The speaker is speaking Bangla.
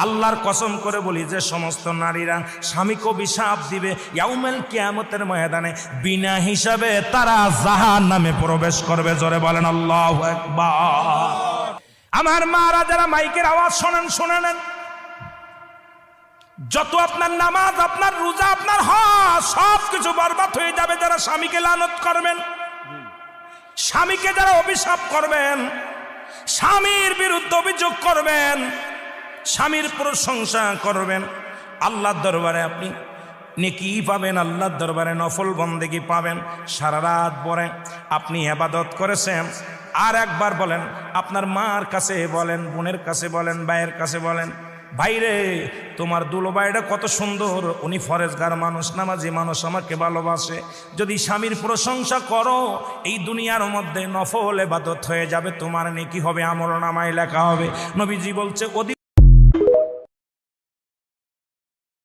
আল্লাহর কসম করে বলি, যে সমস্ত নারীরা স্বামীকে অভিশাপ দিবে ইয়াউমুল কিয়ামতের ময়দানে বিনা হিসাবে তারা জাহান্নামে প্রবেশ করবে। জোরে বলেন আল্লাহু আকবার। আমার মারা যারা মাইকের আওয়াজ শোনেন, শুনে নেন, যত আপনার নামাজ, আপনার রোজা, আপনার হজ সব কিছু বরবাদ হয়ে যাবে যারা স্বামীকে লানত করবেন, স্বামীকে যারা অভিশাপ করবেন, স্বামীর বিরুদ্ধে অভিযোগ করবেন, স্বামীর প্রশংসা করবেন। আল্লাহর দরবারে আপনি নেকি পাবেন, আল্লাহর দরবারে নফল বন্দেগি পাবেন। সারা রাত পরে আপনি ইবাদত করেছেন, আর একবার বলেন, আপনার মার কাছে বলেন, বোনের কাছে বলেন, ভাইয়ের কাছে বলেন, ভাইরে তোমার দুলোবাইটা কত সুন্দর, উনি ফরেজগার মানুষ, নামাজি মানুষ, আমাকে ভালোবাসে। যদি স্বামীর প্রশংসা করো, এই দুনিয়ার মধ্যে নফল ইবাদত হয়ে যাবে, তোমার নেকি হবে, আমলনামায় লেখা হবে। নবীজি বলছে